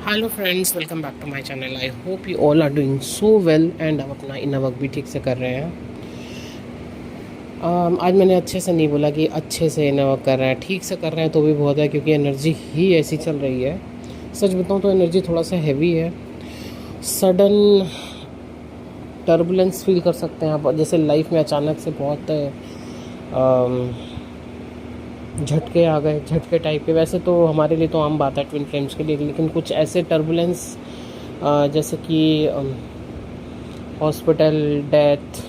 Hello friends, welcome back to my channel. I hope you all are doing so well and आप अपना inner work भी ठीक से कर रहे हैं। आज मैंने अच्छे से नहीं बोला कि अच्छे से इनर वर्क कर रहे हैं, ठीक से कर रहे हैं तो भी बहुत है, क्योंकि एनर्जी ही ऐसी चल रही है। सच बताऊं तो एनर्जी थोड़ा सा हैवी है। सडन टर्बुलेंस फील कर सकते हैं आप, जैसे लाइफ में अचानक से बहुत झटके आ गए, झटके टाइप के। वैसे तो हमारे लिए तो आम बात है ट्विन फ्लेम्स के लिए, लेकिन कुछ ऐसे टर्बुलेंस जैसे कि हॉस्पिटल डेथ,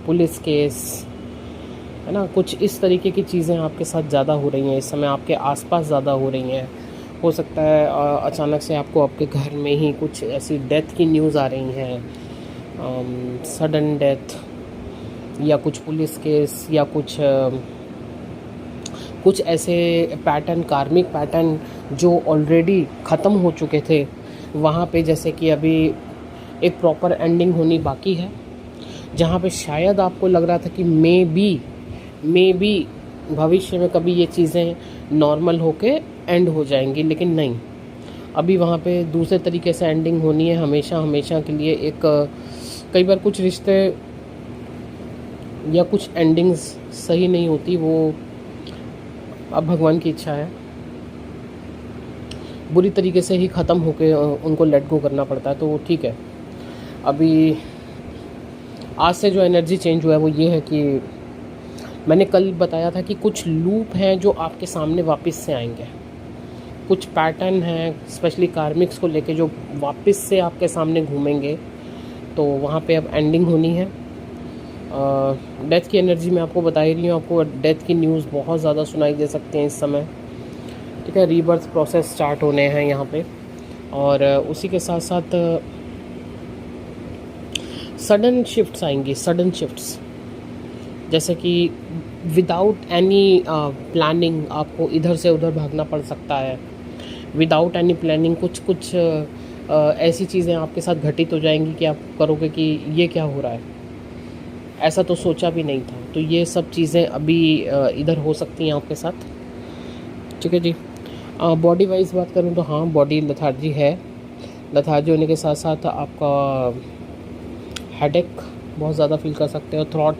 पुलिस केस, है ना, कुछ इस तरीके की चीज़ें आपके साथ ज़्यादा हो रही हैं इस समय, आपके आसपास ज़्यादा हो रही हैं। हो सकता है अचानक से आपको आपके घर में ही कुछ ऐसी डेथ की न्यूज़ आ रही हैं, सडन डेथ, या कुछ पुलिस केस, या कुछ ऐसे पैटर्न, कार्मिक पैटर्न जो ऑलरेडी ख़त्म हो चुके थे, वहाँ पे जैसे कि अभी एक प्रॉपर एंडिंग होनी बाकी है, जहाँ पे शायद आपको लग रहा था कि मे बी भविष्य में कभी ये चीज़ें नॉर्मल होके एंड हो जाएंगी, लेकिन नहीं, अभी वहाँ पे दूसरे तरीके से एंडिंग होनी है, हमेशा हमेशा के लिए। एक कई बार कुछ रिश्ते या कुछ एंडिंग्स सही नहीं होती, वो अब भगवान की इच्छा है, बुरी तरीके से ही ख़त्म होके उनको लेट गो करना पड़ता है, तो ठीक है। अभी आज से जो एनर्जी चेंज हुआ है वो ये है कि मैंने कल बताया था कि कुछ लूप हैं जो आपके सामने वापस से आएंगे, कुछ पैटर्न हैं स्पेशली कार्मिक्स को लेके जो वापस से आपके सामने घूमेंगे, तो वहाँ पे अब एंडिंग होनी है। डेथ की एनर्जी मैं आपको बता ही रही हूँ, आपको डेथ की न्यूज़ बहुत ज़्यादा सुनाई दे सकते हैं इस समय, ठीक है। रीबर्थ प्रोसेस स्टार्ट होने हैं यहाँ पे, और उसी के साथ साथ सडन शिफ्ट्स आएंगी, सडन शिफ्ट्स, जैसे कि विदाउट एनी प्लानिंग आपको इधर से उधर भागना पड़ सकता है। विदाउट एनी प्लानिंग कुछ कुछ ऐसी चीज़ें आपके साथ घटित हो जाएंगी कि आप करोगे कि ये क्या हो रहा है, ऐसा तो सोचा भी नहीं था। तो ये सब चीज़ें अभी इधर हो सकती हैं आपके साथ, ठीक है जी। बॉडी वाइज बात करूँ तो हाँ, बॉडी लथार्जी है। लथार्जी होने के साथ साथ आपका हेडेक बहुत ज़्यादा फील कर सकते हो, थ्रॉट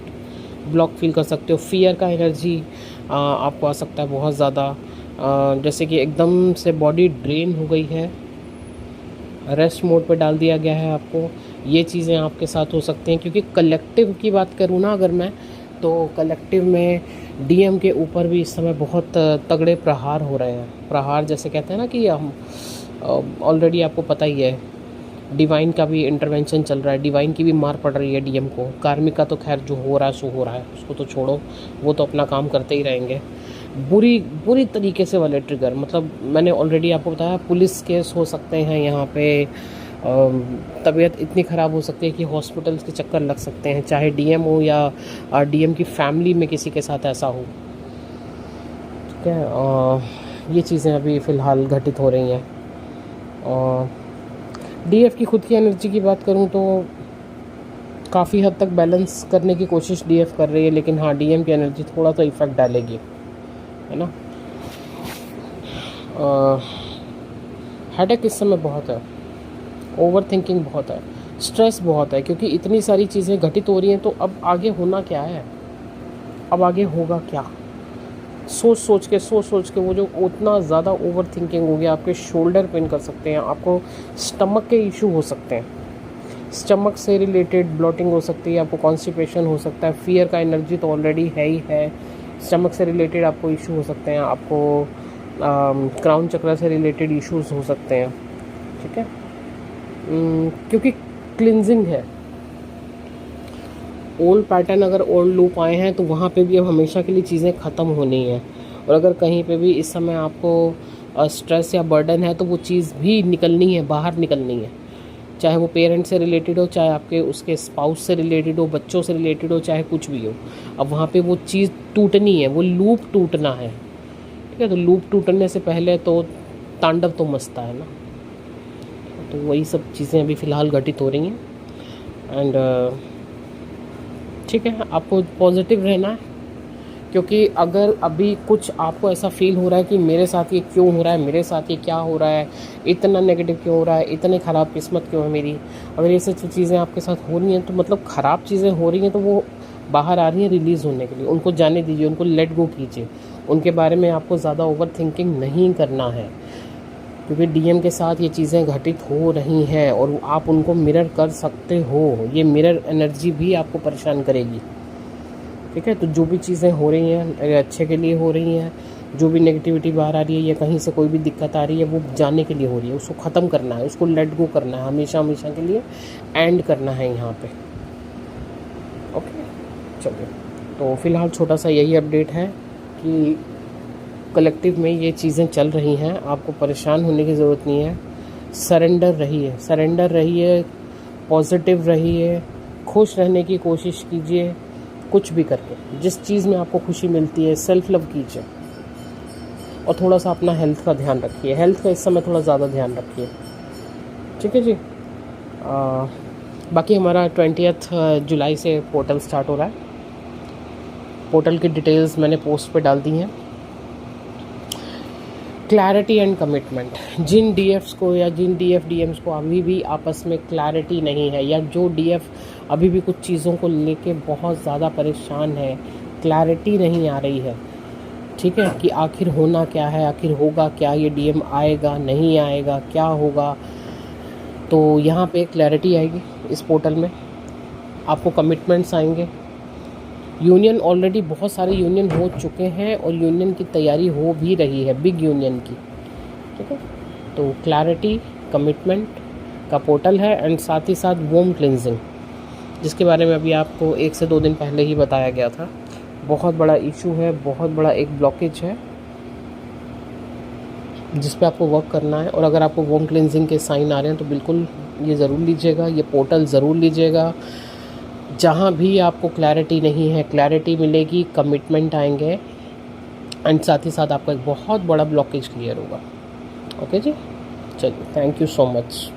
ब्लॉक फील कर सकते हो, फियर का एनर्जी आपको आ सकता है बहुत ज़्यादा, जैसे कि एकदम से बॉडी ड्रेन हो गई है, रेस्ट मोड पे डाल दिया गया है आपको। ये चीज़ें आपके साथ हो सकती हैं, क्योंकि कलेक्टिव की बात करूँ ना अगर मैं, तो कलेक्टिव में डीएम के ऊपर भी इस समय बहुत तगड़े प्रहार हो रहे हैं। प्रहार जैसे कहते हैं ना कि हम ऑलरेडी आपको पता ही है, डिवाइन का भी इंटरवेंशन चल रहा है, डिवाइन की भी मार पड़ रही है डीएम को। कार्मिक का तो खैर जो हो रहा है सो हो रहा है, उसको तो छोड़ो, वो तो अपना काम करते ही रहेंगे। बुरी तरीके से वाले ट्रिगर, मतलब मैंने ऑलरेडी आपको बताया, पुलिस केस हो सकते हैं यहाँ पे, तबीयत इतनी ख़राब हो सकती है कि हॉस्पिटल्स के चक्कर लग सकते हैं, चाहे डीएम हो या डीएम की फैमिली में किसी के साथ ऐसा हो, ठीक है। ये चीज़ें अभी फ़िलहाल घटित हो रही हैं। और डीएफ की खुद की एनर्जी की बात करूं तो काफ़ी हद तक बैलेंस करने की कोशिश डीएफ कर रही है, लेकिन हाँ, डीएम की एनर्जी थोड़ा सा इफेक्ट डालेगी, है ना। हेडेक इस समय बहुत है, ओवर थिंकिंग बहुत है, स्ट्रेस बहुत है, क्योंकि इतनी सारी चीज़ें घटित हो रही हैं। तो अब आगे होना क्या है, अब आगे होगा क्या, सोच सोच के वो जो उतना ज़्यादा ओवर थिंकिंग हो गया, आपके शोल्डर पेन कर सकते हैं, आपको स्टमक के इशू हो सकते हैं, स्टमक से रिलेटेड ब्लॉटिंग हो सकती है, आपको कॉन्स्टिपेशन हो सकता है, फियर का एनर्जी तो ऑलरेडी है ही है, स्टमक से रिलेटेड आपको इशू हो सकते हैं, आपको क्राउन चक्र से रिलेटेड इश्यूज हो सकते हैं, ठीक है। क्योंकि क्लिनजिंग है, ओल्ड पैटर्न अगर ओल्ड लूप आए हैं तो वहाँ पे भी अब हमेशा के लिए चीज़ें ख़त्म होनी है। और अगर कहीं पे भी इस समय आपको स्ट्रेस या बर्डन है तो वो चीज़ भी निकलनी है, बाहर निकलनी है, चाहे वो पेरेंट से रिलेटेड हो, चाहे आपके उसके स्पाउस से रिलेटेड हो, बच्चों से रिलेटेड हो, चाहे कुछ भी हो। अब वहाँ पे वो चीज़ टूटनी है, वो लूप टूटना है, ठीक है। तो लूप टूटने से पहले तो तांडव तो मचता है ना, तो वही सब चीज़ें अभी फ़िलहाल घटित हो रही हैं। एंड ठीक है, आपको पॉजिटिव रहना है, क्योंकि अगर अभी कुछ आपको ऐसा फील हो रहा है कि मेरे साथ ये क्यों हो रहा है, मेरे साथ ये क्या हो रहा है, इतना नेगेटिव क्यों हो रहा है, इतने ख़राब किस्मत क्यों है मेरी, अगर ये सब चीज़ें आपके साथ हो रही हैं तो मतलब ख़राब चीज़ें हो रही हैं तो वो बाहर आ रही हैं रिलीज़ होने के लिए। उनको जाने दीजिए, उनको लेट गो कीजिए। उनके बारे में आपको ज़्यादा ओवर थिंकिंग नहीं करना है, क्योंकि डीएम के साथ ये चीज़ें घटित हो रही हैं और आप उनको मिरर कर सकते हो। ये मिरर एनर्जी भी आपको परेशान करेगी, ठीक है। तो जो भी चीज़ें हो रही हैं अच्छे के लिए हो रही हैं, जो भी नेगेटिविटी बाहर आ रही है या कहीं से कोई भी दिक्कत आ रही है वो जाने के लिए हो रही है। उसको ख़त्म करना है, उसको लेट गो करना है, हमेशा हमेशा के लिए एंड करना है यहाँ पे। ओके, चलिए। तो फ़िलहाल छोटा सा यही अपडेट है कि कलेक्टिव में ये चीज़ें चल रही हैं, आपको परेशान होने की ज़रूरत नहीं है। सरेंडर रहिए, पॉजिटिव रहिए, खुश रहने की कोशिश कीजिए, कुछ भी करके जिस चीज़ में आपको खुशी मिलती है सेल्फ लव कीजिए। और थोड़ा सा अपना हेल्थ का ध्यान रखिए, हेल्थ का इस समय थोड़ा ज़्यादा ध्यान रखिए, ठीक है जी। बाकी हमारा 20 जुलाई से पोर्टल स्टार्ट हो रहा है। पोर्टल की डिटेल्स मैंने पोस्ट पे डाल दी हैं। क्लैरिटी एंड कमिटमेंट, जिन डीएफ्स को या जिन डीएफ डीएम्स को अभी भी आपस में क्लैरिटी नहीं है, या जो डीएफ अभी भी कुछ चीज़ों को लेके बहुत ज़्यादा परेशान है, क्लैरिटी नहीं आ रही है, ठीक है, कि आखिर होना क्या है, आखिर होगा क्या, ये डीएम आएगा नहीं आएगा, क्या होगा, तो यहाँ पे क्लैरिटी आएगी इस पोर्टल में। आपको कमिटमेंट्स आएंगे। यूनियन ऑलरेडी बहुत सारे यूनियन हो चुके हैं और यूनियन की तैयारी हो भी रही है, बिग यूनियन की, ठीक है। तो क्लैरिटी, कमिटमेंट का पोर्टल है एंड साथ ही साथ वोम क्लिनजिंग, जिसके बारे में अभी आपको 1 से 2 दिन पहले ही बताया गया था। बहुत बड़ा इशू है, बहुत बड़ा एक ब्लॉकेज है जिस पे आपको वर्क करना है। और अगर आपको वोम क्लिनजिंग के साइन आ रहे हैं तो बिल्कुल ये ज़रूर लीजिएगा, ये पोर्टल ज़रूर लीजिएगा। जहाँ भी आपको क्लैरिटी नहीं है, क्लैरिटी मिलेगी, कमिटमेंट आएंगे एंड साथ ही साथ आपका एक बहुत बड़ा ब्लॉकेज क्लियर होगा। ओके जी, चलिए, थैंक यू सो मच।